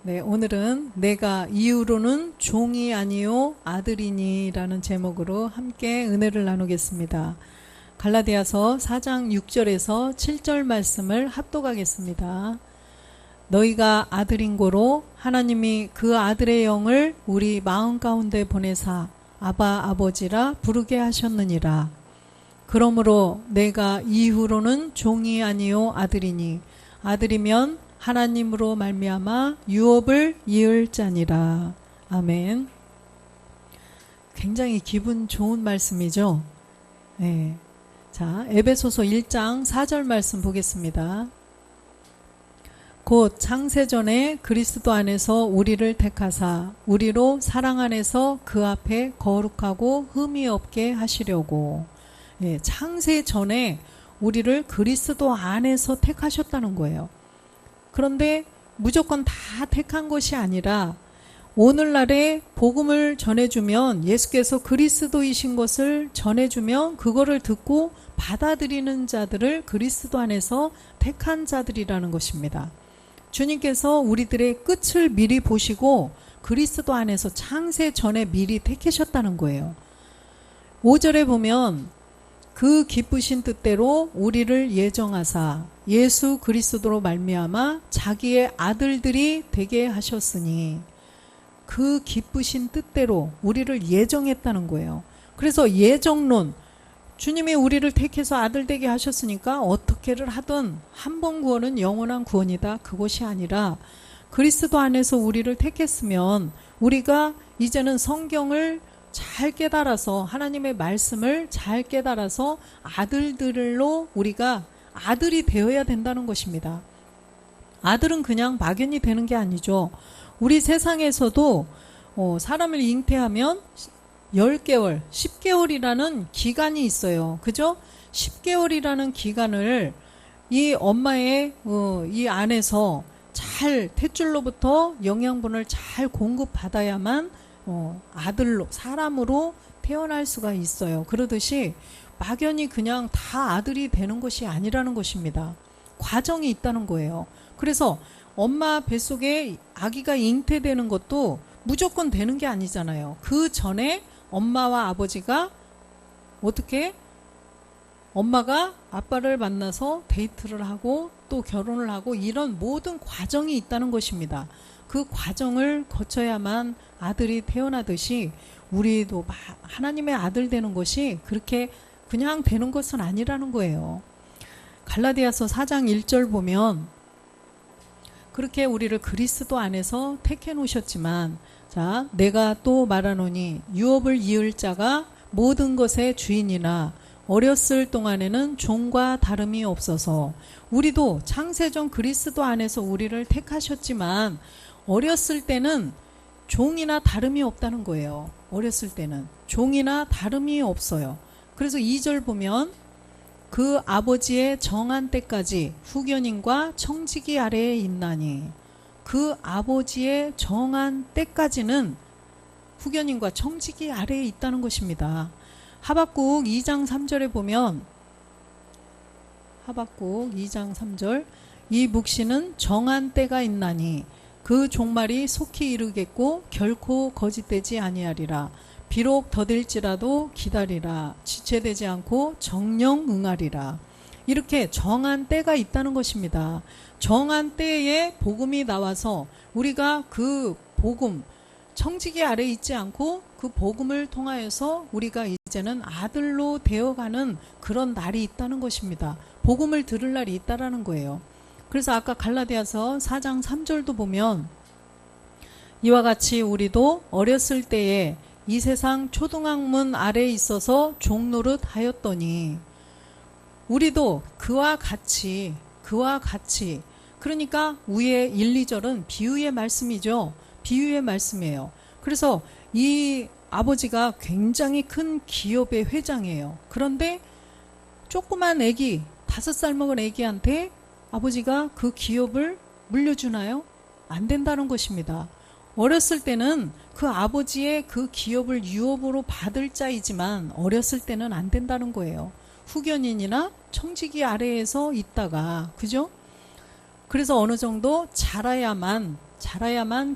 네, 오늘은 내가 이후로는 종이 아니요 아들이니 라는 제목으로 함께 은혜를 나누겠습니다. 갈라디아서 4장 6절에서 7절 말씀을 합독하겠습니다. 너희가 아들인 고로 하나님이 그 아들의 영을 우리 마음 가운데 보내사 아바 아버지라 부르게 하셨느니라. 그러므로 내가 이후로는 종이 아니요 아들이니 아들이면 하나님으로 말미암아 유업을 이을 자니라. 아멘. 굉장히 기분 좋은 말씀이죠. 네. 자, 에베소서 1장 4절 말씀 보겠습니다. 곧 창세전에 그리스도 안에서 우리를 택하사 우리로 사랑 안에서 그 앞에 거룩하고 흠이 없게 하시려고. 네, 창세전에 우리를 그리스도 안에서 택하셨다는 거예요. 그런데 무조건 다 택한 것이 아니라 오늘날에 복음을 전해주면, 예수께서 그리스도이신 것을 전해주면 그거를 듣고 받아들이는 자들을 그리스도 안에서 택한 자들이라는 것입니다. 주님께서 우리들의 끝을 미리 보시고 그리스도 안에서 창세 전에 미리 택하셨다는 거예요. 5절에 보면 그 기쁘신 뜻대로 우리를 예정하사 예수 그리스도로 말미암아 자기의 아들들이 되게 하셨으니, 그 기쁘신 뜻대로 우리를 예정했다는 거예요. 그래서 예정론, 주님이 우리를 택해서 아들 되게 하셨으니까 어떻게를 하든 한 번 구원은 영원한 구원이다, 그것이 아니라 그리스도 안에서 우리를 택했으면 우리가 이제는 성경을 잘 깨달아서, 하나님의 말씀을 잘 깨달아서 아들들로 우리가 아들이 되어야 된다는 것입니다. 아들은 그냥 막연히 되는 게 아니죠. 우리 세상에서도 사람을 잉태하면 10개월, 10개월이라는 기간이 있어요. 그죠? 10개월이라는 기간을 이 엄마의 이 안에서 잘 탯줄로부터 영양분을 잘 공급받아야만 아들로, 사람으로 태어날 수가 있어요. 그러듯이 막연히 그냥 다 아들이 되는 것이 아니라는 것입니다. 과정이 있다는 거예요. 그래서 엄마 뱃속에 아기가 잉태되는 것도 무조건 되는 게 아니잖아요. 그 전에 엄마와 아버지가 어떻게, 엄마가 아빠를 만나서 데이트를 하고 또 결혼을 하고 이런 모든 과정이 있다는 것입니다. 그 과정을 거쳐야만 아들이 태어나듯이 우리도 하나님의 아들 되는 것이 그렇게 그냥 되는 것은 아니라는 거예요. 갈라디아서 4장 1절 보면 그렇게 우리를 그리스도 안에서 택해 놓으셨지만, 자, 내가 또 말하노니 유업을 이을 자가 모든 것의 주인이나 어렸을 동안에는 종과 다름이 없어서, 우리도 창세전 그리스도 안에서 우리를 택하셨지만 어렸을 때는 종이나 다름이 없다는 거예요. 어렸을 때는 종이나 다름이 없어요. 그래서 2절 보면 그 아버지의 정한 때까지 후견인과 청지기 아래에 있나니, 그 아버지의 정한 때까지는 후견인과 청지기 아래에 있다는 것입니다. 하박국 2장 3절에 보면, 하박국 2장 3절, 이 묵시는 정한 때가 있나니 그 종말이 속히 이르겠고 결코 거짓되지 아니하리라. 비록 더딜지라도 기다리라. 지체되지 않고 정령 응하리라. 이렇게 정한 때가 있다는 것입니다. 정한 때에 복음이 나와서 우리가 그 복음, 청지기 아래 있지 않고 그 복음을 통하여서 우리가 이제는 아들로 되어가는 그런 날이 있다는 것입니다. 복음을 들을 날이 있다라는 거예요. 그래서 아까 갈라디아서 4장 3절도 보면 이와 같이 우리도 어렸을 때에 이 세상 초등학문 아래에 있어서 종노릇 하였더니, 우리도 그와 같이, 그러니까 위에 1, 2절은 비유의 말씀이죠. 비유의 말씀이에요. 그래서 이 아버지가 굉장히 큰 기업의 회장이에요. 그런데 조그만 애기, 5살 먹은 애기한테 아버지가 그 기업을 물려주나요? 안 된다는 것입니다. 어렸을 때는 그 아버지의 그 기업을 유업으로 받을 자이지만 어렸을 때는 안 된다는 거예요. 후견인이나 청지기 아래에서 있다가, 그죠? 그래서 어느 정도 자라야만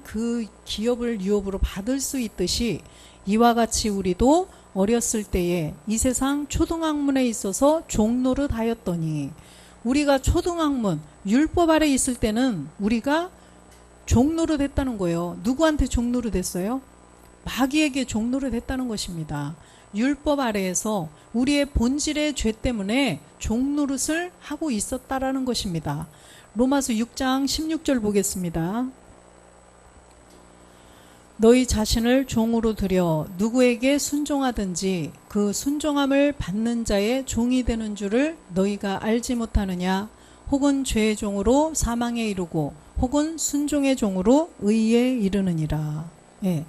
그 기업을 유업으로 받을 수 있듯이 이와 같이 우리도 어렸을 때에 이 세상 초등학문에 있어서 종노릇 하였더니, 우리가 초등학문 율법 아래 있을 때는 우리가 종노릇 했다는 거예요. 누구한테 종노릇 했어요? 마귀에게 종노릇 했다는 것입니다. 율법 아래에서 우리의 본질의 죄 때문에 종노릇을 하고 있었다라는 것입니다. 로마서 6장 16절 보겠습니다. 너희 자신을 종으로 들여 누구에게 순종하든지 그 순종함을 받는 자의 종이 되는 줄을 너희가 알지 못하느냐? 혹은 죄의 종으로 사망에 이르고 혹은 순종의 종으로 의에 이르느니라. 예.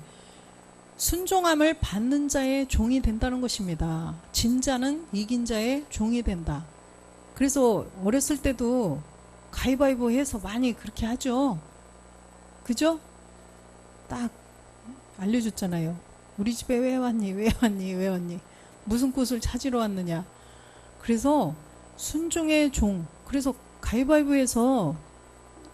순종함을 받는 자의 종이 된다는 것입니다. 진 자는 이긴 자의 종이 된다. 그래서 어렸을 때도 가위바위보 해서 많이 그렇게 하죠. 그죠? 딱 알려줬잖아요. 우리 집에 왜 왔니? 왜 왔니? 왜 왔니? 무슨 꽃을 찾으러 왔느냐? 그래서 순종의 종. 그래서 가위바위보해서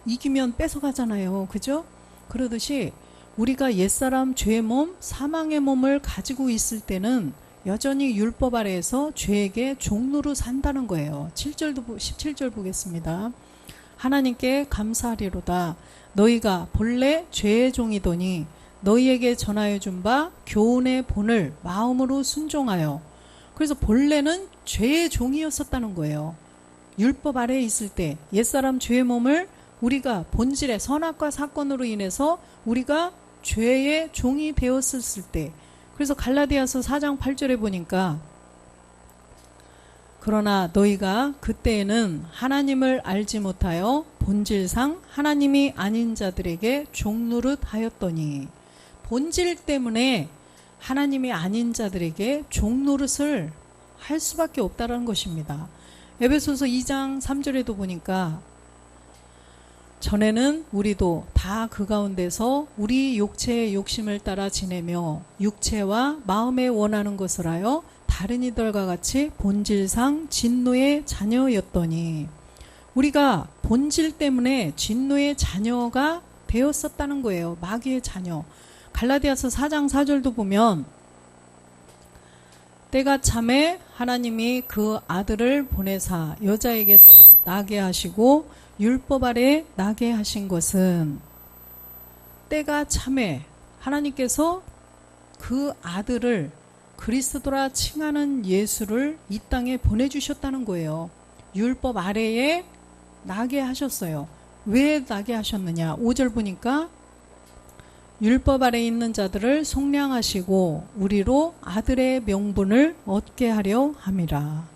이기면 뺏어가잖아요. 그죠? 그러듯이 우리가 옛사람 죄의 몸, 사망의 몸을 가지고 있을 때는 여전히 율법 아래에서 죄에게 종로로 산다는 거예요. 17절 보겠습니다. 하나님께 감사하리로다. 너희가 본래 죄의 종이더니 너희에게 전하여 준 바 교훈의 본을 마음으로 순종하여. 그래서 본래는 죄의 종이었었다는 거예요. 율법 아래에 있을 때 옛사람 죄의 몸을 우리가 본질의 선악과 사건으로 인해서 우리가 죄의 종이 되었을 때, 그래서 갈라디아서 4장 8절에 보니까 그러나 너희가 그때에는 하나님을 알지 못하여 본질상 하나님이 아닌 자들에게 종노릇 하였더니, 본질 때문에 하나님이 아닌 자들에게 종노릇을 할 수밖에 없다는 것입니다. 에베소서 2장 3절에도 보니까 전에는 우리도 다 그 가운데서 우리 육체의 욕심을 따라 지내며 육체와 마음에 원하는 것을 하여 다른 이들과 같이 본질상 진노의 자녀였더니, 우리가 본질 때문에 진노의 자녀가 되었었다는 거예요. 마귀의 자녀. 갈라디아서 4장 4절도 보면 때가 참에 하나님이 그 아들을 보내사 여자에게 나게 하시고 율법 아래 나게 하신 것은, 때가 참에 하나님께서 그 아들을 그리스도라 칭하는 예수를 이 땅에 보내주셨다는 거예요. 율법 아래에 나게 하셨어요. 왜 나게 하셨느냐? 5절 보니까 율법 아래 있는 자들을 속량하시고 우리로 아들의 명분을 얻게 하려 함이라.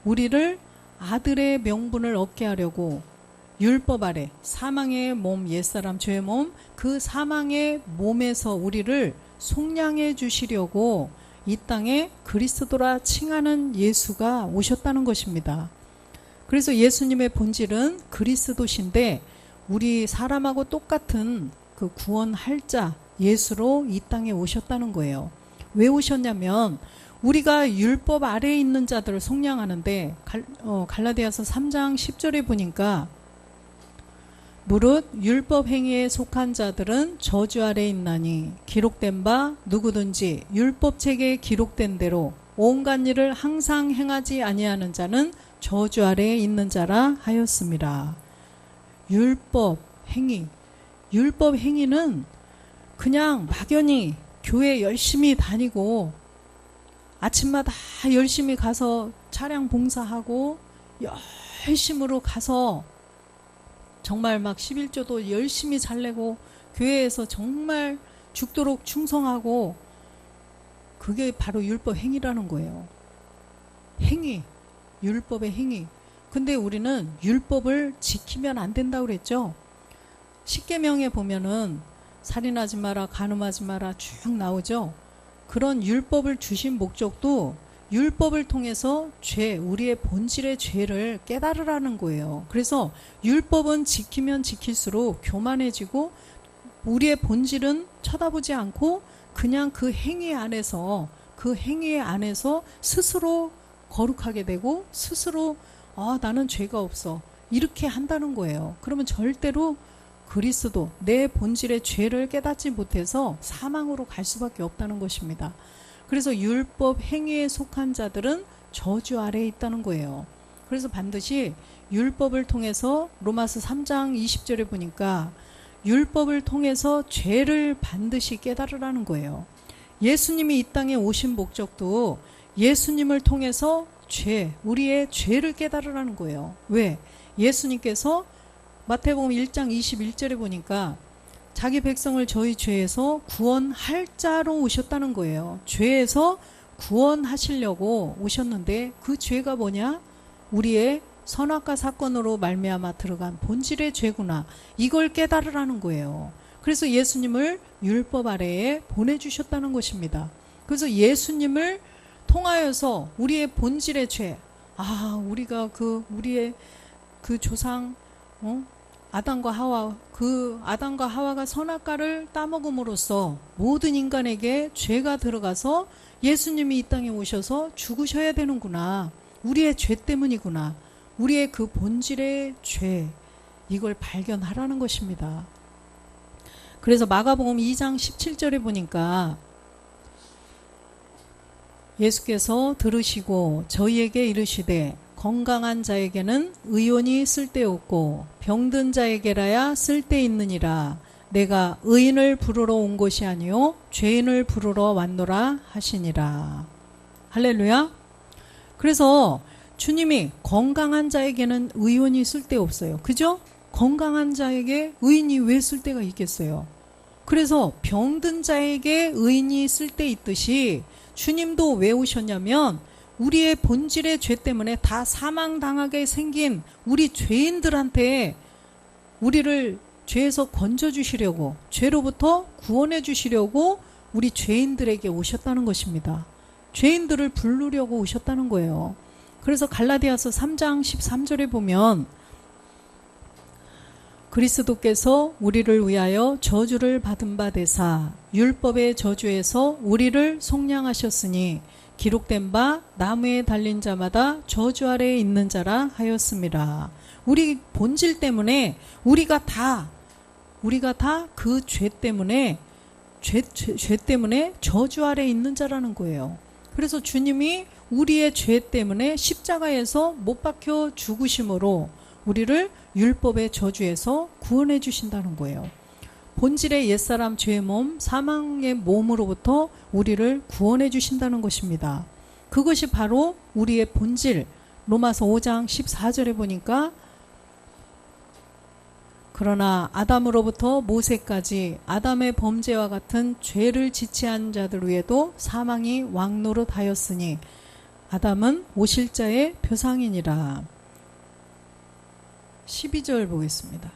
우리를 아들의 명분을 얻게 하려고 율법 아래 사망의 몸, 옛사람 죄의 몸, 그 사망의 몸에서 우리를 속량해 주시려고 이 땅에 그리스도라 칭하는 예수가 오셨다는 것입니다. 그래서 예수님의 본질은 그리스도신데 우리 사람하고 똑같은 그 구원할 자 예수로 이 땅에 오셨다는 거예요. 왜 오셨냐면 우리가 율법 아래에 있는 자들을 속량하는데 갈라디아서 3장 10절에 보니까 무릇 율법 행위에 속한 자들은 저주 아래에 있나니 기록된 바 누구든지 율법책에 기록된 대로 온갖 일을 항상 행하지 아니하는 자는 저주 아래에 있는 자라 하였습니다. 율법 행위는 그냥 막연히 교회 열심히 다니고 아침마다 열심히 가서 차량 봉사하고 열심으로 가서 정말 막 11조도 열심히 잘 내고 교회에서 정말 죽도록 충성하고, 그게 바로 율법 행위라는 거예요. 행위, 율법의 행위. 근데 우리는 율법을 지키면 안 된다고 그랬죠. 십계명에 보면은 살인하지 마라, 간음하지 마라 쭉 나오죠. 그런 율법을 주신 목적도 율법을 통해서 우리의 본질의 죄를 깨달으라는 거예요. 그래서 율법은 지키면 지킬수록 교만해지고 우리의 본질은 쳐다보지 않고 그냥 그 행위 안에서 스스로 거룩하게 되고 스스로 나는 죄가 없어. 이렇게 한다는 거예요. 그러면 절대로 그리스도 내 본질의 죄를 깨닫지 못해서 사망으로 갈 수밖에 없다는 것입니다. 그래서 율법 행위에 속한 자들은 저주 아래에 있다는 거예요. 그래서 반드시 율법을 통해서 로마서 3장 20절에 보니까 율법을 통해서 죄를 반드시 깨달으라는 거예요. 예수님이 이 땅에 오신 목적도 예수님을 통해서 우리의 죄를 깨달으라는 거예요. 왜? 예수님께서 마태복음 1장 21절에 보니까 자기 백성을 저희 죄에서 구원할 자로 오셨다는 거예요. 죄에서 구원하시려고 오셨는데 그 죄가 뭐냐? 우리의 선악과 사건으로 말미암아 들어간 본질의 죄구나. 이걸 깨달으라는 거예요. 그래서 예수님을 율법 아래에 보내주셨다는 것입니다. 그래서 예수님을 통하여서 우리의 본질의 죄, 우리가 우리의 조상, 아담과 하와가 선악과를 따먹음으로써 모든 인간에게 죄가 들어가서 예수님이 이 땅에 오셔서 죽으셔야 되는구나. 우리의 죄 때문이구나. 우리의 그 본질의 죄, 이걸 발견하라는 것입니다. 그래서 마가복음 2장 17절에 보니까 예수께서 들으시고 저희에게 이르시되 건강한 자에게는 의원이 쓸데없고 병든 자에게라야 쓸데있느니라. 내가 의인을 부르러 온 것이 아니요 죄인을 부르러 왔노라 하시니라. 할렐루야. 그래서 주님이 건강한 자에게는 의원이 쓸데없어요. 그죠? 건강한 자에게 의인이 왜 쓸데가 있겠어요? 그래서 병든 자에게 의인이 쓸데있듯이 주님도 왜 오셨냐면 우리의 본질의 죄 때문에 다 사망당하게 생긴 우리 죄인들한테 우리를 죄에서 건져주시려고, 죄로부터 구원해 주시려고 우리 죄인들에게 오셨다는 것입니다. 죄인들을 부르려고 오셨다는 거예요. 그래서 갈라디아서 3장 13절에 보면 그리스도께서 우리를 위하여 저주를 받은 바 되사 율법의 저주에서 우리를 속량하셨으니 기록된 바 나무에 달린 자마다 저주 아래에 있는 자라 하였습니다. 우리 본질 때문에 우리가 다 그 죄 때문에 저주 아래에 있는 자라는 거예요. 그래서 주님이 우리의 죄 때문에 십자가에서 못 박혀 죽으심으로 우리를 율법의 저주에서 구원해 주신다는 거예요. 본질의 옛사람 죄의 몸, 사망의 몸으로부터 우리를 구원해 주신다는 것입니다. 그것이 바로 우리의 본질. 로마서 5장 14절에 보니까 그러나 아담으로부터 모세까지 아담의 범죄와 같은 죄를 지체한 자들 위에도 사망이 왕노릇하였으니 아담은 오실자의 표상이니라. 12절 보겠습니다.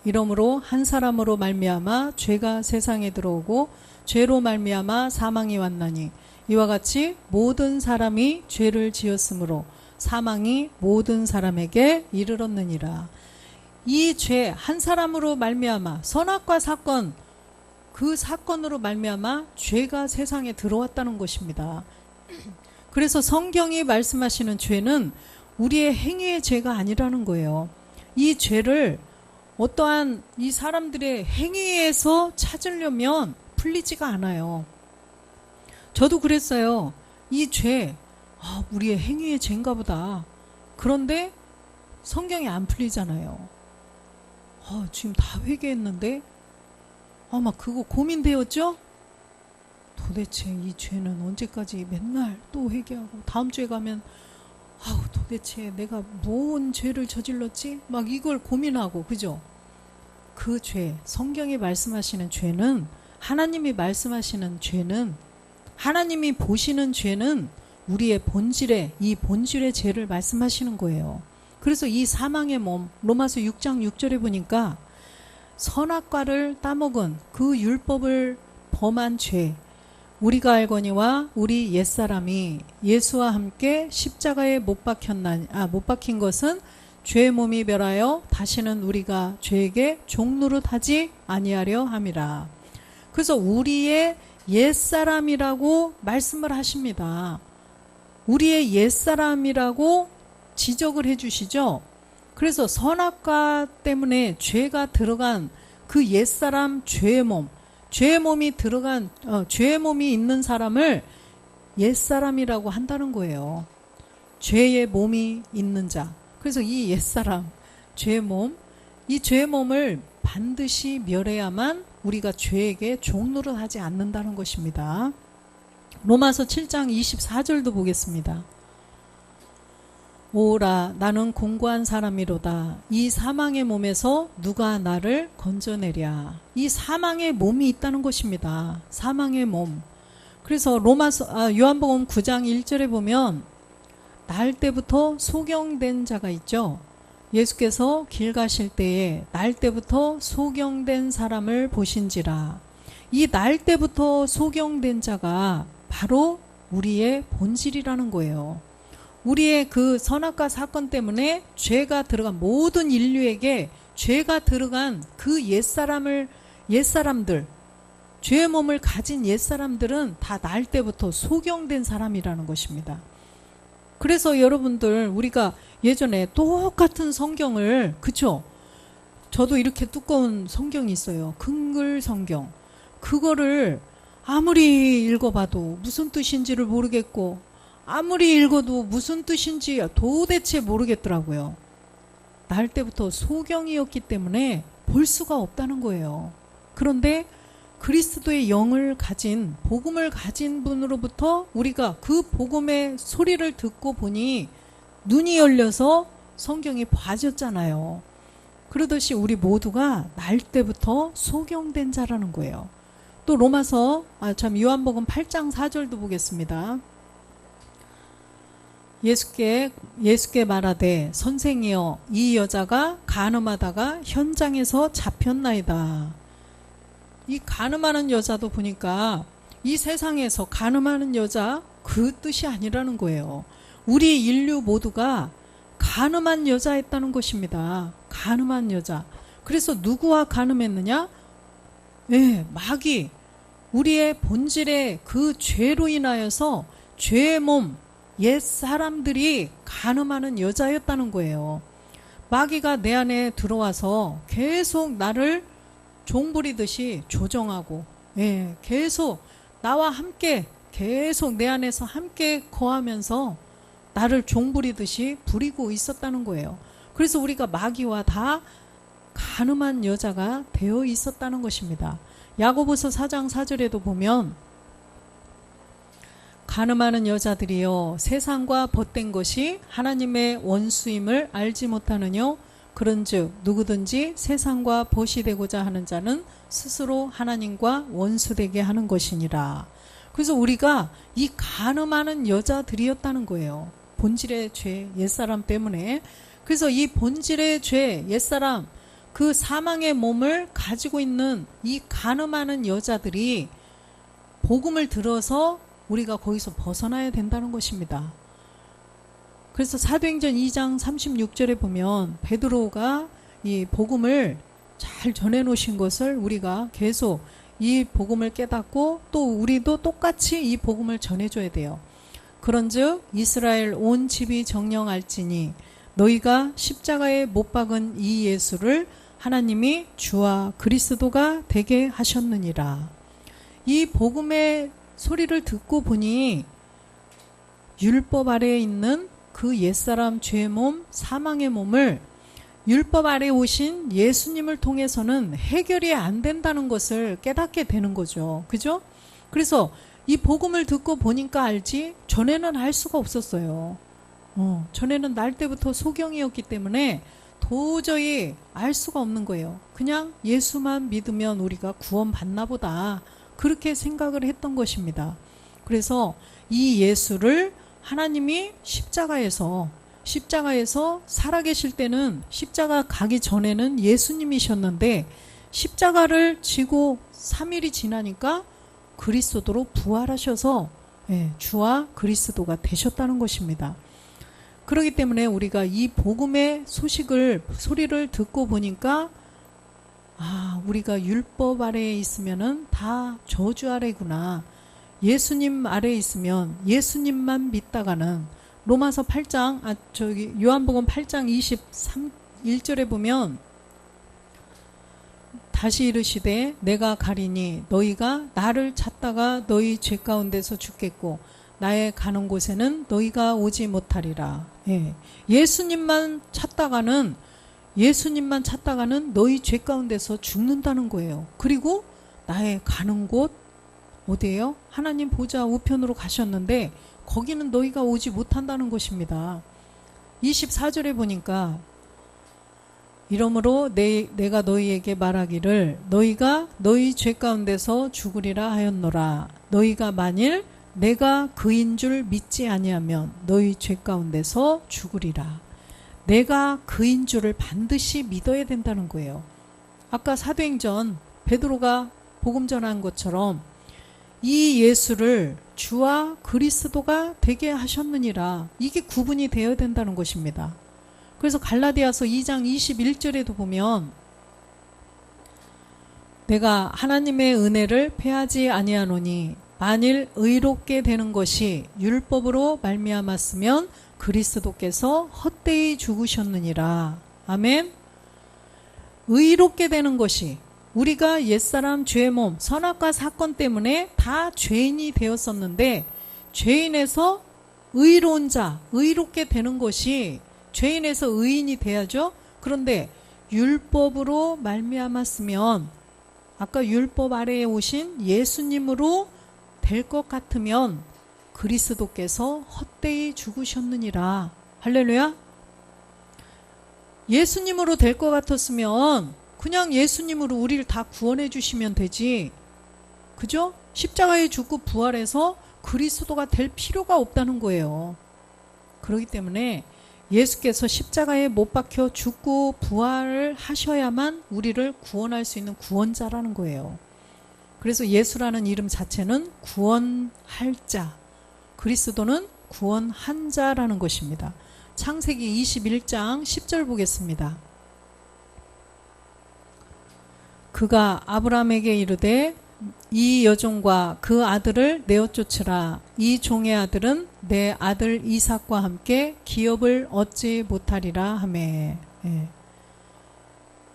이러므로 한 사람으로 말미암아 죄가 세상에 들어오고 죄로 말미암아 사망이 왔나니 이와 같이 모든 사람이 죄를 지었으므로 사망이 모든 사람에게 이르렀느니라. 이 죄 한 사람으로 말미암아 선악과 사건, 그 사건으로 말미암아 죄가 세상에 들어왔다는 것입니다. 그래서 성경이 말씀하시는 죄는 우리의 행위의 죄가 아니라는 거예요. 이 죄를 어떠한 이 사람들의 행위에서 찾으려면 풀리지가 않아요. 저도 그랬어요. 이 죄, 우리의 행위의 죄인가 보다. 그런데 성경이 안 풀리잖아요. 지금 다 회개했는데 막 그거 고민되었죠? 도대체 이 죄는 언제까지 맨날 또 회개하고 다음 주에 가면 도대체 내가 뭔 죄를 저질렀지? 막 이걸 고민하고, 그죠? 그 죄, 성경이 말씀하시는 죄는, 하나님이 말씀하시는 죄는, 하나님이 보시는 죄는 우리의 이 본질의 죄를 말씀하시는 거예요. 그래서 이 사망의 몸, 로마서 6장 6절에 보니까 선악과를 따먹은 그 율법을 범한 죄, 우리가 알거니와 우리 옛사람이 예수와 함께 십자가에 못 박힌 것은 죄의 몸이 멸하여 다시는 우리가 죄에게 종노릇하지 아니하려 함이라. 그래서 우리의 옛사람이라고 말씀을 하십니다. 우리의 옛사람이라고 지적을 해주시죠. 그래서 선악과 때문에 죄가 들어간 그 옛사람 죄의 몸, 죄의 몸이 들어간 죄의 몸이 있는 사람을 옛사람이라고 한다는 거예요. 죄의 몸이 있는 자. 그래서 이 옛사람, 죄의 몸, 이 죄의 몸을 반드시 멸해야만 우리가 죄에게 종노릇하지 않는다는 것입니다. 로마서 7장 24절도 보겠습니다. 오라 나는 공고한 사람이로다. 이 사망의 몸에서 누가 나를 건져내랴. 이 사망의 몸이 있다는 것입니다. 사망의 몸. 그래서 요한복음 9장 1절에 보면 날 때부터 소경된 자가 있죠. 예수께서 길 가실 때에 날 때부터 소경된 사람을 보신지라. 이 날 때부터 소경된 자가 바로 우리의 본질이라는 거예요. 우리의 그 선악과 사건 때문에 죄가 들어간 모든 인류에게 죄가 들어간 그 옛사람들, 죄의 몸을 가진 옛사람들은 다 날 때부터 소경된 사람이라는 것입니다. 그래서 여러분들 우리가 예전에 똑같은 성경을, 그쵸? 저도 이렇게 두꺼운 성경이 있어요. 금글 성경. 그거를 아무리 읽어봐도 무슨 뜻인지를 모르겠고 아무리 읽어도 무슨 뜻인지 도대체 모르겠더라고요. 날 때부터 소경이었기 때문에 볼 수가 없다는 거예요. 그런데 그리스도의 영을 가진, 복음을 가진 분으로부터 우리가 그 복음의 소리를 듣고 보니 눈이 열려서 성경이 봐졌잖아요. 그러듯이 우리 모두가 날 때부터 소경된 자라는 거예요. 또 요한복음 8장 4절도 보겠습니다. 예수께 말하되 선생이여 이 여자가 간음하다가 현장에서 잡혔나이다. 이 간음하는 여자도 보니까 이 세상에서 간음하는 여자 그 뜻이 아니라는 거예요. 우리 인류 모두가 간음한 여자였다는 것입니다. 간음한 여자. 그래서 누구와 간음했느냐? 마귀. 우리의 본질의 그 죄로 인하여서 죄의 몸, 옛 사람들이 간음하는 여자였다는 거예요. 마귀가 내 안에 들어와서 계속 나를 종부리듯이 조정하고, 계속 나와 함께 계속 내 안에서 함께 거하면서 나를 종부리듯이 부리고 있었다는 거예요. 그래서 우리가 마귀와 다 간음한 여자가 되어 있었다는 것입니다. 야고보서 4장 4절에도 보면 간음하는 여자들이여 세상과 벗된 것이 하나님의 원수임을 알지 못하느뇨. 그런즉 누구든지 세상과 벗이 되고자 하는 자는 스스로 하나님과 원수되게 하는 것이니라. 그래서 우리가 이 간음하는 여자들이었다는 거예요. 본질의 죄, 옛사람 때문에. 그래서 이 본질의 죄, 옛사람, 그 사망의 몸을 가지고 있는 이 간음하는 여자들이 복음을 들어서 우리가 거기서 벗어나야 된다는 것입니다. 그래서 사도행전 2장 36절에 보면 베드로가 이 복음을 잘 전해놓으신 것을 우리가 계속 이 복음을 깨닫고 또 우리도 똑같이 이 복음을 전해줘야 돼요. 그런즉 이스라엘 온 집이 정령할지니 너희가 십자가에 못 박은 이 예수를 하나님이 주와 그리스도가 되게 하셨느니라. 이 복음의 소리를 듣고 보니 율법 아래에 있는 그 옛사람 죄의 몸, 사망의 몸을 율법 아래에 오신 예수님을 통해서는 해결이 안 된다는 것을 깨닫게 되는 거죠. 그죠? 그래서 이 복음을 듣고 보니까 알지 전에는 알 수가 없었어요. 전에는 날 때부터 소경이었기 때문에 도저히 알 수가 없는 거예요. 그냥 예수만 믿으면 우리가 구원받나 보다 그렇게 생각을 했던 것입니다. 그래서 이 예수를 하나님이 십자가에서 살아계실 때는 십자가 가기 전에는 예수님이셨는데 십자가를 지고 3일이 지나니까 그리스도로 부활하셔서 주와 그리스도가 되셨다는 것입니다. 그렇기 때문에 우리가 이 복음의 소리를 듣고 보니까 우리가 율법 아래에 있으면은 다 저주 아래구나. 예수님 아래에 있으면 예수님만 믿다가는 요한복음 8장 1절에 보면 다시 이르시되 내가 가리니 너희가 나를 찾다가 너희 죄 가운데서 죽겠고 나의 가는 곳에는 너희가 오지 못하리라. 예수님만 찾다가는 너희 죄 가운데서 죽는다는 거예요. 그리고 나의 가는 곳 어디예요? 하나님 보좌 우편으로 가셨는데 거기는 너희가 오지 못한다는 것입니다. 24절에 보니까 이러므로 내가 너희에게 말하기를 너희가 너희 죄 가운데서 죽으리라 하였노라. 너희가 만일 내가 그인 줄 믿지 아니하면 너희 죄 가운데서 죽으리라. 내가 그인 줄을 반드시 믿어야 된다는 거예요. 아까 사도행전 베드로가 복음 전한 것처럼 이 예수를 주와 그리스도가 되게 하셨느니라. 이게 구분이 되어야 된다는 것입니다. 그래서 갈라디아서 2장 21절에도 보면 내가 하나님의 은혜를 패하지 아니하노니 만일 의롭게 되는 것이 율법으로 말미암았으면 그리스도께서 헛되이 죽으셨느니라. 아멘. 의롭게 되는 것이 우리가 옛사람 죄의 몸 선악과 사건 때문에 다 죄인이 되었었는데 죄인에서 의로운 자 의롭게 되는 것이 죄인에서 의인이 돼야죠. 그런데 율법으로 말미암았으면 아까 율법 아래에 오신 예수님으로 될 것 같으면 그리스도께서 헛되이 죽으셨느니라. 할렐루야. 예수님으로 될 것 같았으면 그냥 예수님으로 우리를 다 구원해 주시면 되지. 그죠? 십자가에 죽고 부활해서 그리스도가 될 필요가 없다는 거예요. 그렇기 때문에 예수께서 십자가에 못 박혀 죽고 부활을 하셔야만 우리를 구원할 수 있는 구원자라는 거예요. 그래서 예수라는 이름 자체는 구원할 자, 그리스도는 구원한 자라는 것입니다. 창세기 21장 10절 보겠습니다. 그가 아브라함에게 이르되 이 여종과 그 아들을 내어 쫓으라. 이 종의 아들은 내 아들 이삭과 함께 기업을 얻지 못하리라 하매.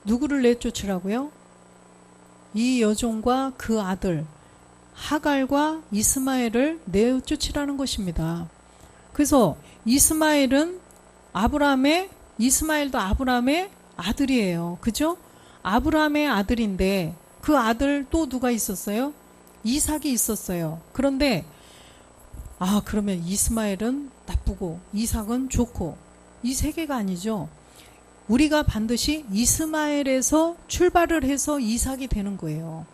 누구를 내쫓으라고요? 이 여종과 그 아들 하갈과 이스마엘을 내쫓으라는 것입니다. 그래서 이스마엘도 아브라함의 아들이에요. 그죠? 아브라함의 아들인데 그 아들 또 누가 있었어요? 이삭이 있었어요. 그런데 그러면 이스마엘은 나쁘고 이삭은 좋고 이 세 개가 아니죠. 우리가 반드시 이스마엘에서 출발을 해서 이삭이 되는 거예요.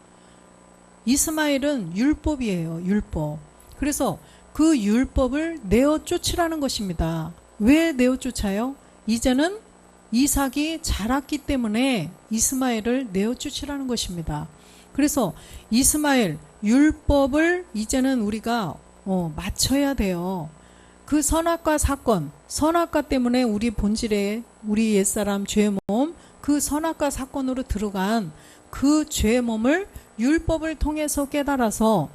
이스마엘은 율법이에요. 율법. 그래서 그 율법을 내어 쫓으라는 것입니다. 왜 내어 쫓아요? 이제는 이삭이 자랐기 때문에 이스마엘을 내어 쫓으라는 것입니다. 그래서 이스마엘 율법을 이제는 우리가 맞춰야 돼요. 그 선악과 사건, 선악과 때문에 우리 본질에 우리 옛사람 죄의 몸, 그 선악과 사건으로 들어간 그 죄의 몸을 율법을 통해서 깨달아서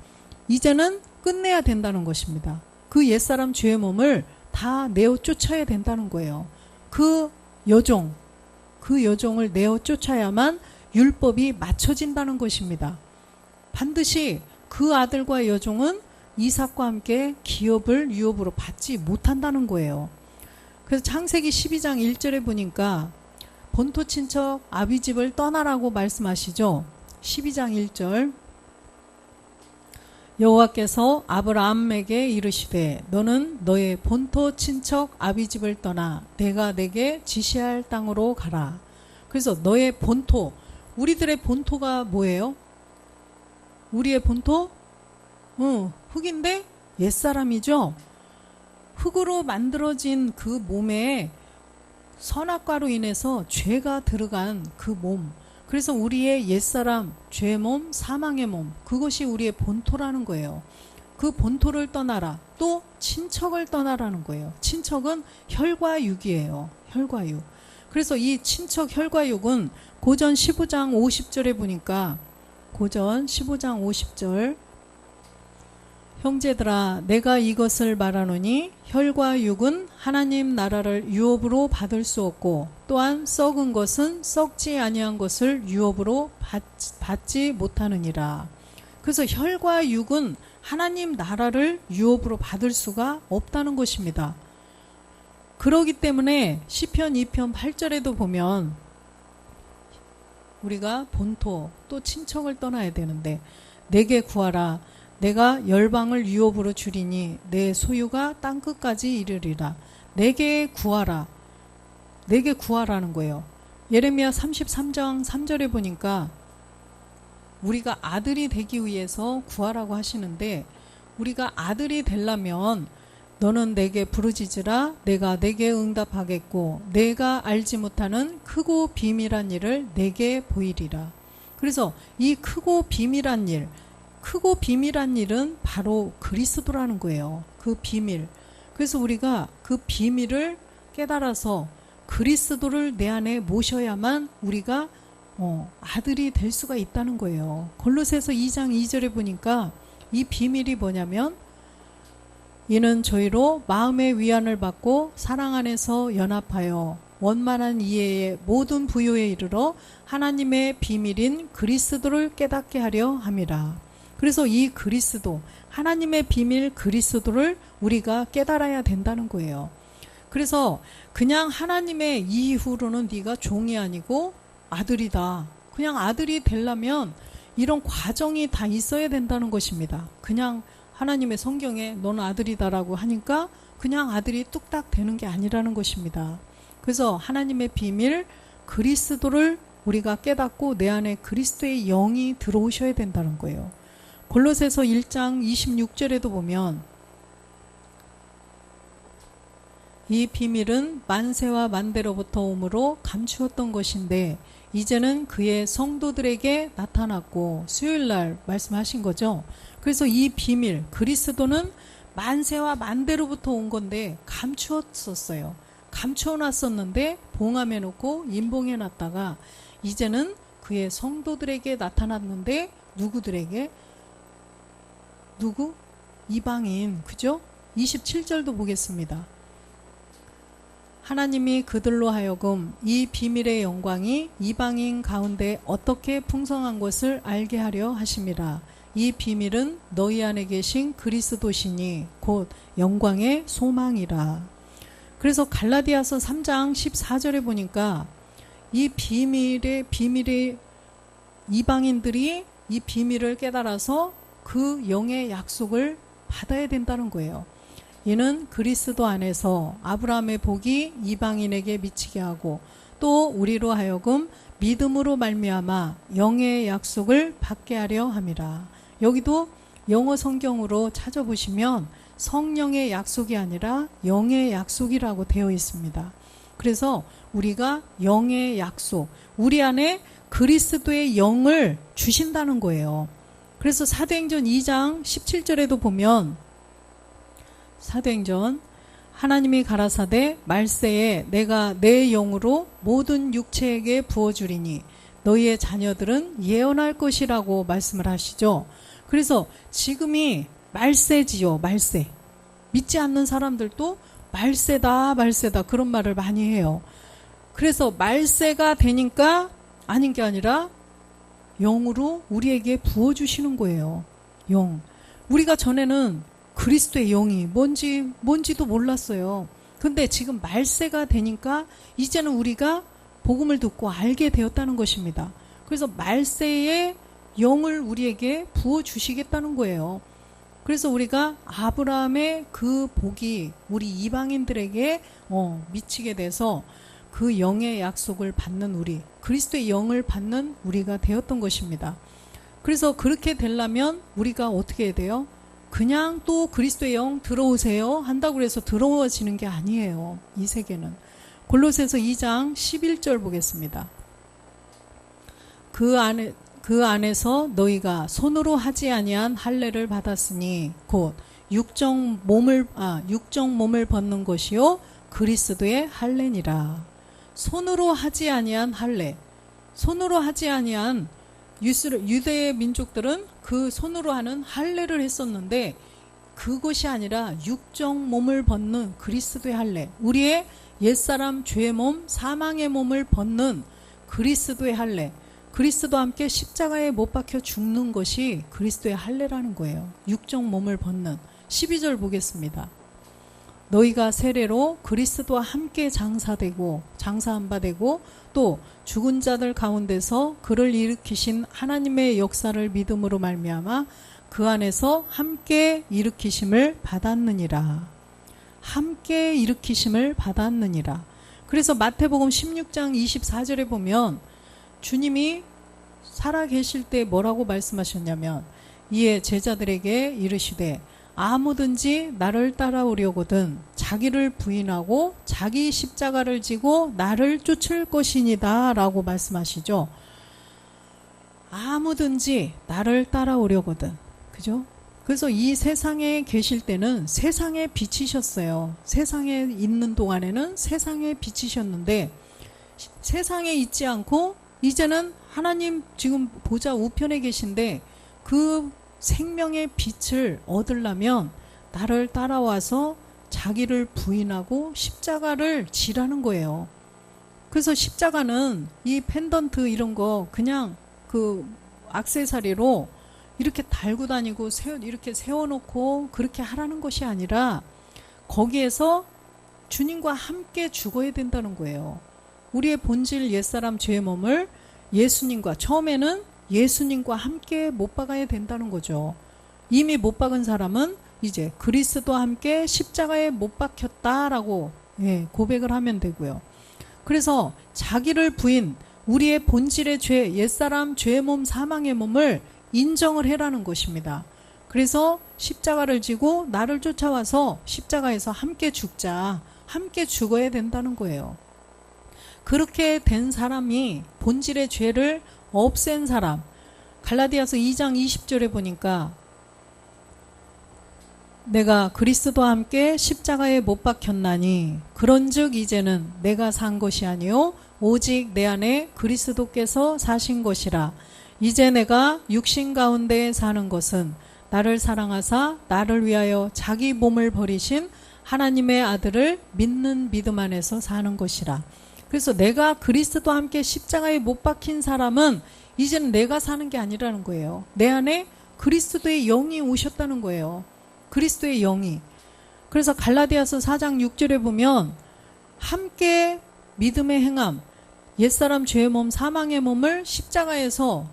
이제는 끝내야 된다는 것입니다. 그 옛사람 죄의 몸을 다 내어 쫓아야 된다는 거예요. 그 여종을 내어 쫓아야만 율법이 맞춰진다는 것입니다. 반드시 그 아들과 여종은 이삭과 함께 기업을 유업으로 받지 못한다는 거예요. 그래서 창세기 12장 1절에 보니까 본토 친척 아비집을 떠나라고 말씀하시죠. 12장 1절 여호와께서 아브라함에게 이르시되 너는 너의 본토 친척 아비집을 떠나 내가 내게 지시할 땅으로 가라. 그래서 너의 본토, 우리들의 본토가 뭐예요? 우리의 본토? 흙인데 옛사람이죠. 흙으로 만들어진 그 몸에 선악과로 인해서 죄가 들어간 그 몸, 그래서 우리의 옛사람, 죄의 몸, 사망의 몸, 그것이 우리의 본토라는 거예요. 그 본토를 떠나라. 또 친척을 떠나라는 거예요. 친척은 혈과 육이에요. 혈과 육. 그래서 이 친척 혈과 육은 고전 15장 50절에 보니까 고전 15장 50절 형제들아 내가 이것을 말하노니 혈과 육은 하나님 나라를 유업으로 받을 수 없고 또한 썩은 것은 썩지 아니한 것을 유업으로 받지 못하느니라. 그래서 혈과 육은 하나님 나라를 유업으로 받을 수가 없다는 것입니다. 그러기 때문에 시편 2편 8절에도 보면 우리가 본토 또 친척을 떠나야 되는데 내게 구하라 내가 열방을 유업으로 주리니 내 소유가 땅끝까지 이르리라. 내게 구하라. 내게 구하라는 거예요. 예레미야 33장 3절에 보니까 우리가 아들이 되기 위해서 구하라고 하시는데 우리가 아들이 되려면 너는 내게 부르짖으라 내가 내게 응답하겠고 내가 알지 못하는 크고 비밀한 일을 내게 보이리라. 그래서 이 크고 비밀한 일은 바로 그리스도라는 거예요. 그 비밀. 그래서 우리가 그 비밀을 깨달아서 그리스도를 내 안에 모셔야만 우리가 아들이 될 수가 있다는 거예요. 골로새서 2장 2절에 보니까 이 비밀이 뭐냐면 이는 저희로 마음의 위안을 받고 사랑 안에서 연합하여 원만한 이해의 모든 부요에 이르러 하나님의 비밀인 그리스도를 깨닫게 하려 함이라. 그래서 이 그리스도, 하나님의 비밀 그리스도를 우리가 깨달아야 된다는 거예요. 그래서 그냥 하나님의 이후로는 네가 종이 아니고 아들이다. 그냥 아들이 되려면 이런 과정이 다 있어야 된다는 것입니다. 그냥 하나님의 성경에 너는 아들이다라고 하니까 그냥 아들이 뚝딱 되는 게 아니라는 것입니다. 그래서 하나님의 비밀 그리스도를 우리가 깨닫고 내 안에 그리스도의 영이 들어오셔야 된다는 거예요. 골로새서 1장 26절에도 보면 이 비밀은 만세와 만대로부터 오므로 감추었던 것인데 이제는 그의 성도들에게 나타났고 수요일날 말씀하신 거죠. 그래서 이 비밀 그리스도는 만세와 만대로부터 온 건데 감추었었어요. 감추어놨었는데 봉함해 놓고 임봉해 놨다가 이제는 그의 성도들에게 나타났는데 누구들에게? 누구? 이방인. 그죠? 27절도 보겠습니다. 하나님이 그들로 하여금 이 비밀의 영광이 이방인 가운데 어떻게 풍성한 것을 알게 하려 하심이라. 이 비밀은 너희 안에 계신 그리스도시니 곧 영광의 소망이라. 그래서 갈라디아서 3장 14절에 보니까 이 비밀의 이방인들이 이 비밀을 깨달아서 그 영의 약속을 받아야 된다는 거예요. 이는 그리스도 안에서 아브라함의 복이 이방인에게 미치게 하고 또 우리로 하여금 믿음으로 말미암아 영의 약속을 받게 하려 함이라. 여기도 영어 성경으로 찾아보시면 성령의 약속이 아니라 영의 약속이라고 되어 있습니다. 그래서 우리가 영의 약속, 우리 안에 그리스도의 영을 주신다는 거예요. 그래서 사도행전 2장 17절에도 보면 사도행전 하나님이 가라사대 말세에 내가 내 영으로 모든 육체에게 부어주리니 너희의 자녀들은 예언할 것이라고 말씀을 하시죠. 그래서 지금이 말세지요. 말세. 믿지 않는 사람들도 말세다 말세다 그런 말을 많이 해요. 그래서 말세가 되니까 아닌 게 아니라 영으로 우리에게 부어주시는 거예요. 영. 우리가 전에는 그리스도의 영이 뭔지도 몰랐어요. 근데 지금 말세가 되니까 이제는 우리가 복음을 듣고 알게 되었다는 것입니다. 그래서 말세의 영을 우리에게 부어주시겠다는 거예요. 그래서 우리가 아브라함의 그 복이 우리 이방인들에게 미치게 돼서 그 영의 약속을 받는 우리, 그리스도의 영을 받는 우리가 되었던 것입니다. 그래서 그렇게 되려면 우리가 어떻게 해야 돼요? 그냥 또 그리스도의 영 들어오세요 한다고 해서 들어오지는 게 아니에요. 이 세계는. 골로새서 2장 11절 보겠습니다. 그 안에서 너희가 손으로 하지 아니한 할례를 받았으니 곧 육정 몸을 벗는 것이요 그리스도의 할례니라. 손으로 하지 아니한 할례. 손으로 하지 아니한 유대의 민족들은 그 손으로 하는 할례를 했었는데 그것이 아니라 육적 몸을 벗는 그리스도의 할례, 우리의 옛사람 죄의 몸, 사망의 몸을 벗는 그리스도의 할례, 그리스도와 함께 십자가에 못 박혀 죽는 것이 그리스도의 할례라는 거예요. 육적 몸을 벗는. 12절 보겠습니다. 너희가 세례로 그리스도와 함께 장사한 바 되고 또 죽은 자들 가운데서 그를 일으키신 하나님의 역사를 믿음으로 말미암아 그 안에서 함께 일으키심을 받았느니라. 함께 일으키심을 받았느니라. 그래서 마태복음 16장 24절에 보면 주님이 살아계실 때 뭐라고 말씀하셨냐면 이에 제자들에게 이르시되 아무든지 나를 따라오려거든 자기를 부인하고 자기 십자가를 지고 나를 쫓을 것이니다 라고 말씀하시죠. 아무든지 나를 따라오려거든. 그죠? 그래서 이 세상에 계실 때는 세상에 비치셨어요. 세상에 있는 동안에는 세상에 비치셨는데 세상에 있지 않고 이제는 하나님 지금 보좌 우편에 계신데 그 생명의 빛을 얻으려면 나를 따라와서 자기를 부인하고 십자가를 지라는 거예요. 그래서 십자가는 이 펜던트 이런 거 그냥 그 액세서리로 이렇게 달고 다니고 이렇게 세워놓고 그렇게 하라는 것이 아니라 거기에서 주님과 함께 죽어야 된다는 거예요. 우리의 본질 옛사람 죄의 몸을 예수님과 처음에는 예수님과 함께 못 박아야 된다는 거죠. 이미 못 박은 사람은 이제 그리스도와 함께 십자가에 못 박혔다라고 고백을 하면 되고요. 그래서 자기를 부인, 우리의 본질의 죄, 옛사람 죄의 몸, 사망의 몸을 인정을 해라는 것입니다. 그래서 십자가를 지고 나를 쫓아와서 십자가에서 함께 죽자, 함께 죽어야 된다는 거예요. 그렇게 된 사람이 본질의 죄를 없앤 사람, 갈라디아서 2장 20절에 보니까 내가 그리스도와 함께 십자가에 못 박혔나니 그런즉 이제는 내가 산 것이 아니요 오직 내 안에 그리스도께서 사신 것이라. 이제 내가 육신 가운데 사는 것은 나를 사랑하사 나를 위하여 자기 몸을 버리신 하나님의 아들을 믿는 믿음 안에서 사는 것이라. 그래서 내가 그리스도와 함께 십자가에 못 박힌 사람은 이제는 내가 사는 게 아니라는 거예요. 내 안에 그리스도의 영이 오셨다는 거예요. 그리스도의 영이. 그래서 갈라디아서 4장 6절에 보면 함께 믿음의 행함, 옛사람 죄의 몸, 사망의 몸을 십자가에서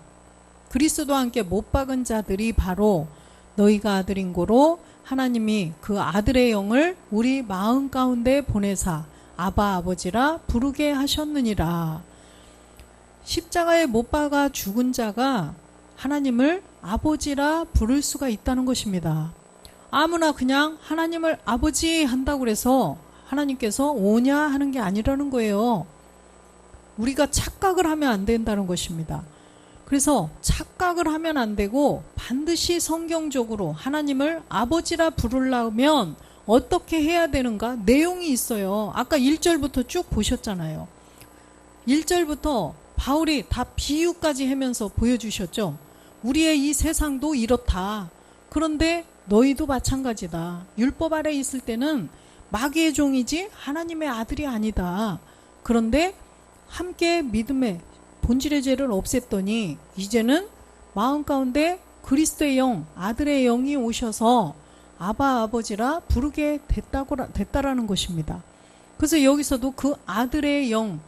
그리스도와 함께 못 박은 자들이 바로 너희가 아들인 고로 하나님이 그 아들의 영을 우리 마음 가운데 보내사 아바 아버지라 부르게 하셨느니라. 십자가에 못 박아 죽은 자가 하나님을 아버지라 부를 수가 있다는 것입니다. 아무나 그냥 하나님을 아버지 한다고 해서 하나님께서 오냐 하는 게 아니라는 거예요. 우리가 착각을 하면 안 된다는 것입니다. 그래서 착각을 하면 안 되고 반드시 성경적으로 하나님을 아버지라 부르려면 어떻게 해야 되는가? 내용이 있어요. 아까 1절부터 쭉 보셨잖아요. 1절부터 바울이 다 비유까지 하면서 보여주셨죠. 우리의 이 세상도 이렇다. 그런데 너희도 마찬가지다. 율법 아래 있을 때는 마귀의 종이지 하나님의 아들이 아니다. 그런데 함께 믿음의 본질의 죄를 없앴더니 이제는 마음 가운데 그리스도의 영, 아들의 영이 오셔서 아바 아버지라 부르게 됐다라는 것입니다. 그래서 여기서도 그 아들의 영,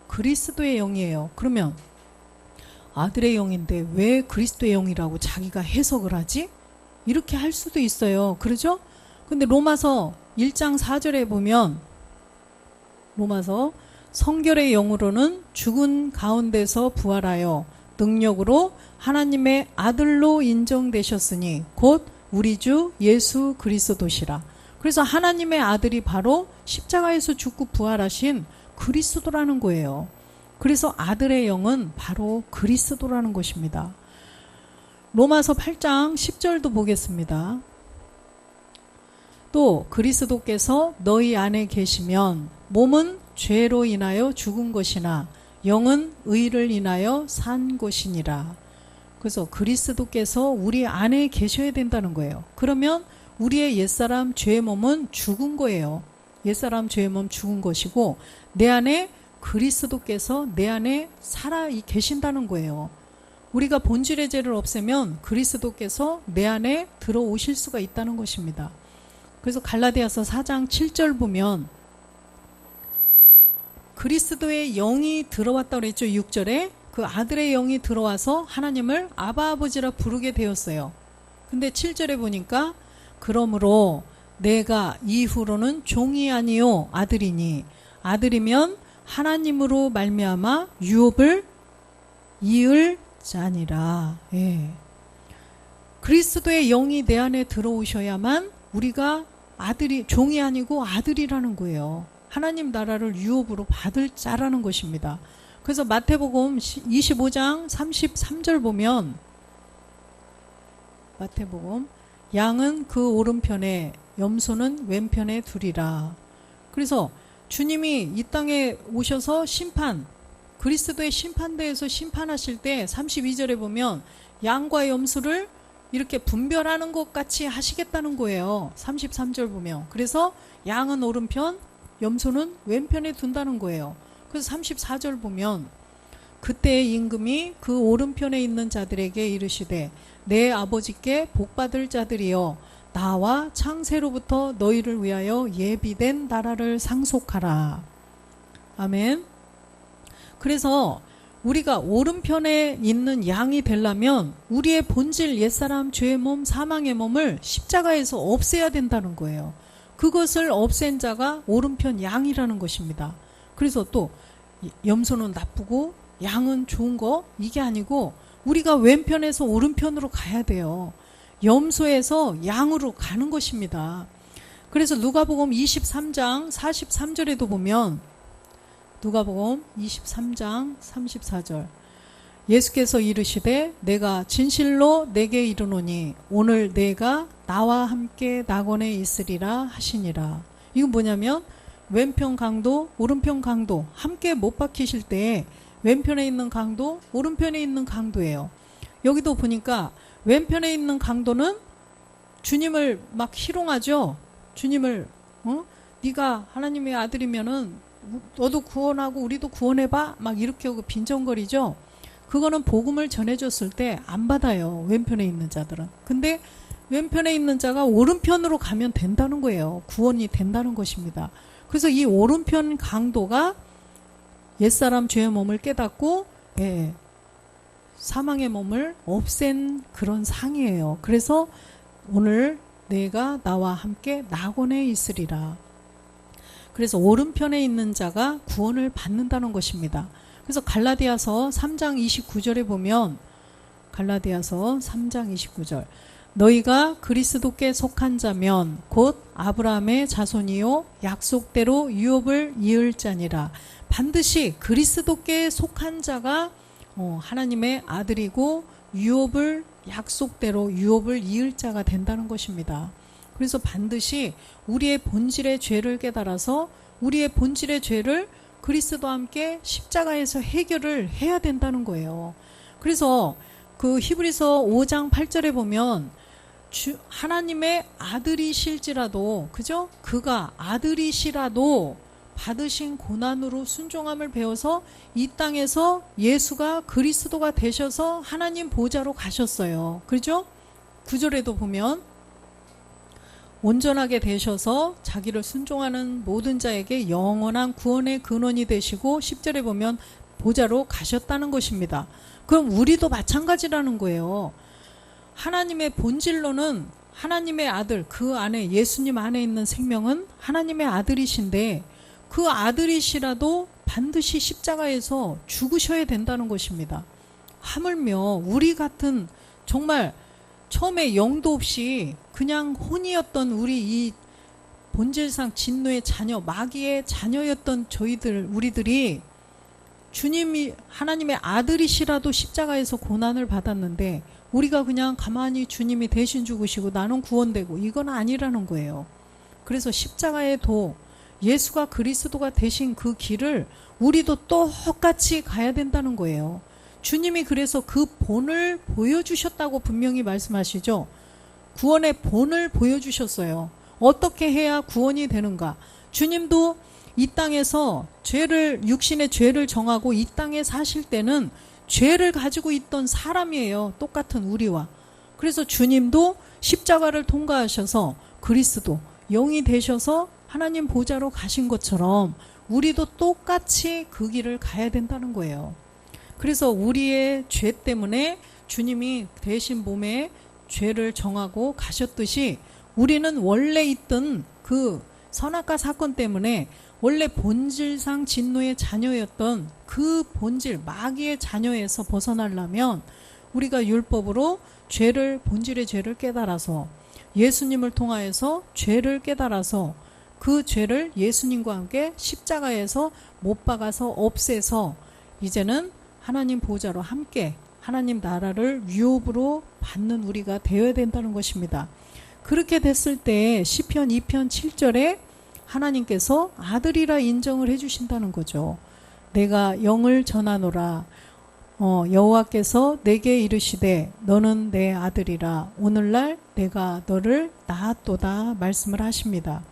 그리스도의 영이에요. 그러면 아들의 영인데 왜 그리스도의 영이라고 자기가 해석을 하지? 이렇게 할 수도 있어요. 그러죠? 근데 로마서 1장 4절에 보면 로마서 성결의 영으로는 죽은 가운데서 부활하여 능력으로 하나님의 아들로 인정되셨으니 곧 우리 주 예수 그리스도시라. 그래서 하나님의 아들이 바로 십자가에서 죽고 부활하신 그리스도라는 거예요. 그래서 아들의 영은 바로 그리스도라는 것입니다. 로마서 8장 10절도 보겠습니다. 또 그리스도께서 너희 안에 계시면 몸은 죄로 인하여 죽은 것이나 영은 의를 인하여 산 것이니라. 그래서 그리스도께서 우리 안에 계셔야 된다는 거예요. 그러면 우리의 옛사람 죄의 몸은 죽은 거예요. 옛사람 죄의 몸 죽은 것이고 내 안에 그리스도께서 내 안에 살아 계신다는 거예요. 우리가 본질의 죄를 없애면 그리스도께서 내 안에 들어오실 수가 있다는 것입니다. 그래서 갈라디아서 4장 7절 보면 그리스도의 영이 들어왔다고 그랬죠. 6절에 그 아들의 영이 들어와서 하나님을 아바 아버지라 부르게 되었어요. 근데 7절에 보니까 그러므로 내가 이후로는 종이 아니요 아들이니 아들이면 하나님으로 말미암아 유업을 이을 자니라. 예. 그리스도의 영이 내 안에 들어오셔야만 우리가 아들이 종이 아니고 아들이라는 거예요. 하나님 나라를 유업으로 받을 자라는 것입니다. 그래서 마태복음 25장 33절 보면 마태복음 양은 그 오른편에 염소는 왼편에 두리라. 그래서 주님이 이 땅에 오셔서 그리스도의 심판대에서 심판하실 때 32절에 보면 양과 염소를 이렇게 분별하는 것 같이 하시겠다는 거예요. 33절 보면. 그래서 양은 오른편, 염소는 왼편에 둔다는 거예요. 그래서 34절 보면 그때의 임금이 그 오른편에 있는 자들에게 이르시되 내 아버지께 복받을 자들이여 나와 창세로부터 너희를 위하여 예비된 나라를 상속하라. 아멘. 그래서 우리가 오른편에 있는 양이 되려면 우리의 본질 옛사람 죄의 몸 사망의 몸을 십자가에서 없애야 된다는 거예요. 그것을 없앤 자가 오른편 양이라는 것입니다. 그래서 또 염소는 나쁘고 양은 좋은 거 이게 아니고 우리가 왼편에서 오른편으로 가야 돼요. 염소에서 양으로 가는 것입니다. 그래서 누가복음 23장 43절에도 보면 누가복음 23장 34절 예수께서 이르시되 내가 진실로 내게 이르노니 오늘 내가 나와 함께 낙원에 있으리라 하시니라. 이건 뭐냐면 왼편 강도 오른편 강도 함께 못 박히실 때 왼편에 있는 강도 오른편에 있는 강도예요. 여기도 보니까 왼편에 있는 강도는 주님을 막 희롱하죠. 주님을 네가 하나님의 아들이면은 너도 구원하고 우리도 구원해봐 막 이렇게 하고 빈정거리죠. 그거는 복음을 전해줬을 때 안 받아요. 왼편에 있는 자들은. 근데 왼편에 있는 자가 오른편으로 가면 된다는 거예요. 구원이 된다는 것입니다. 그래서 이 오른편 강도가 옛사람 죄의 몸을 깨닫고 사망의 몸을 없앤 그런 상이에요. 그래서 오늘 내가 나와 함께 낙원에 있으리라. 그래서 오른편에 있는 자가 구원을 받는다는 것입니다. 그래서 갈라디아서 3장 29절에 보면 갈라디아서 3장 29절 너희가 그리스도께 속한 자면 곧 아브라함의 자손이요 약속대로 유업을 이을 자니라. 반드시 그리스도께 속한 자가 하나님의 아들이고 유업을 약속대로 유업을 이을 자가 된다는 것입니다. 그래서 반드시 우리의 본질의 죄를 깨달아서 우리의 본질의 죄를 그리스도와 함께 십자가에서 해결을 해야 된다는 거예요. 그래서 그 히브리서 5장 8절에 보면 하나님의 아들이실지라도 그죠? 그가 아들이시라도 받으신 고난으로 순종함을 배워서 이 땅에서 예수가 그리스도가 되셔서 하나님 보좌로 가셨어요. 그죠? 9절에도 보면 온전하게 되셔서 자기를 순종하는 모든 자에게 영원한 구원의 근원이 되시고 10절에 보면 보좌로 가셨다는 것입니다. 그럼 우리도 마찬가지라는 거예요. 하나님의 본질로는 하나님의 아들, 그 안에 예수님 안에 있는 생명은 하나님의 아들이신데 그 아들이시라도 반드시 십자가에서 죽으셔야 된다는 것입니다. 하물며 우리 같은 정말 처음에 영도 없이 그냥 혼이었던 우리 이 본질상 진노의 자녀, 마귀의 자녀였던 우리들이 주님이 하나님의 아들이시라도 십자가에서 고난을 받았는데 우리가 그냥 가만히 주님이 대신 죽으시고 나는 구원되고 이건 아니라는 거예요. 그래서 십자가의 도 예수가 그리스도가 되신 그 길을 우리도 똑같이 가야 된다는 거예요. 주님이 그래서 그 본을 보여주셨다고 분명히 말씀하시죠. 구원의 본을 보여주셨어요. 어떻게 해야 구원이 되는가? 주님도 이 땅에서 육신의 죄를 정하고 이 땅에 사실 때는 죄를 가지고 있던 사람이에요. 똑같은 우리와. 그래서 주님도 십자가를 통과하셔서 그리스도 영이 되셔서 하나님 보좌로 가신 것처럼 우리도 똑같이 그 길을 가야 된다는 거예요. 그래서 우리의 죄 때문에 주님이 대신 몸에 죄를 정하고 가셨듯이 우리는 원래 있던 그 선악과 사건 때문에 원래 본질상 진노의 자녀였던 그 본질, 마귀의 자녀에서 벗어나려면 우리가 율법으로 본질의 죄를 깨달아서 예수님을 통하여서 죄를 깨달아서 그 죄를 예수님과 함께 십자가에서 못 박아서 없애서 이제는 하나님 보좌로 함께 하나님 나라를 유업으로 받는 우리가 되어야 된다는 것입니다. 그렇게 됐을 때 시편 2편 7절에 하나님께서 아들이라 인정을 해주신다는 거죠. 내가 영을 전하노라. 여호와께서 내게 이르시되 너는 내 아들이라. 오늘날 내가 너를 낳았도다 말씀을 하십니다.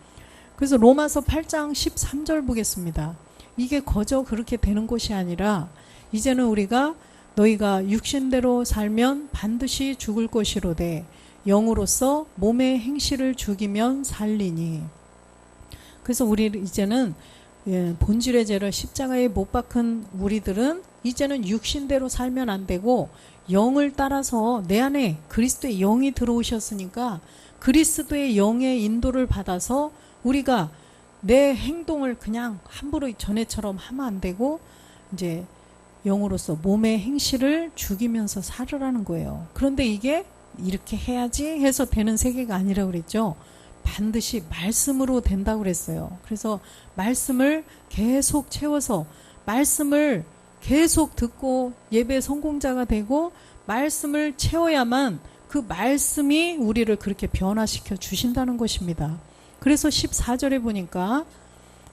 그래서 로마서 8장 13절 보겠습니다. 이게 거저 그렇게 되는 것이 아니라 이제는 우리가 너희가 육신대로 살면 반드시 죽을 것이로되 영으로서 몸의 행실을 죽이면 살리니. 그래서 우리 이제는 본질의 죄를 십자가에 못 박은 우리들은 이제는 육신대로 살면 안 되고 영을 따라서 내 안에 그리스도의 영이 들어오셨으니까 그리스도의 영의 인도를 받아서 우리가 내 행동을 그냥 함부로 전에처럼 하면 안 되고 이제 영으로서 몸의 행실을 죽이면서 살으라는 거예요. 그런데 이게 이렇게 해야지 해서 되는 세계가 아니라 그랬죠. 반드시 말씀으로 된다고 그랬어요. 그래서 말씀을 계속 채워서 말씀을 계속 듣고 예배 성공자가 되고 말씀을 채워야만 그 말씀이 우리를 그렇게 변화시켜 주신다는 것입니다. 그래서 14절에 보니까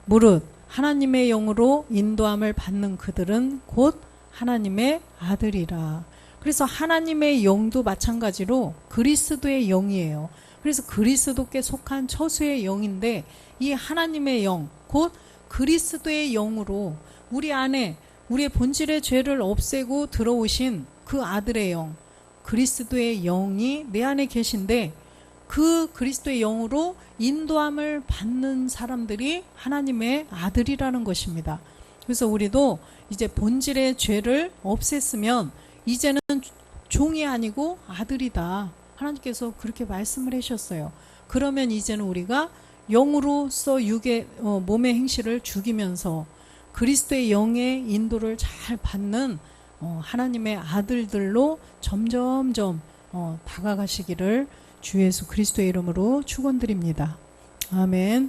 무릇 하나님의 영으로 인도함을 받는 그들은 곧 하나님의 아들이라. 그래서 하나님의 영도 마찬가지로 그리스도의 영이에요. 그래서 그리스도께 속한 처수의 영인데 이 하나님의 영, 곧 그리스도의 영으로 우리 안에 우리의 본질의 죄를 없애고 들어오신 그 아들의 영, 그리스도의 영이 내 안에 계신데 그 그리스도의 영으로 인도함을 받는 사람들이 하나님의 아들이라는 것입니다. 그래서 우리도 이제 본질의 죄를 없앴으면 이제는 종이 아니고 아들이다. 하나님께서 그렇게 말씀을 하셨어요. 그러면 이제는 우리가 영으로서 몸의 행실을 죽이면서 그리스도의 영의 인도를 잘 받는 하나님의 아들들로 점점점 다가가시기를 주 예수 그리스도의 이름으로 축원드립니다. 아멘.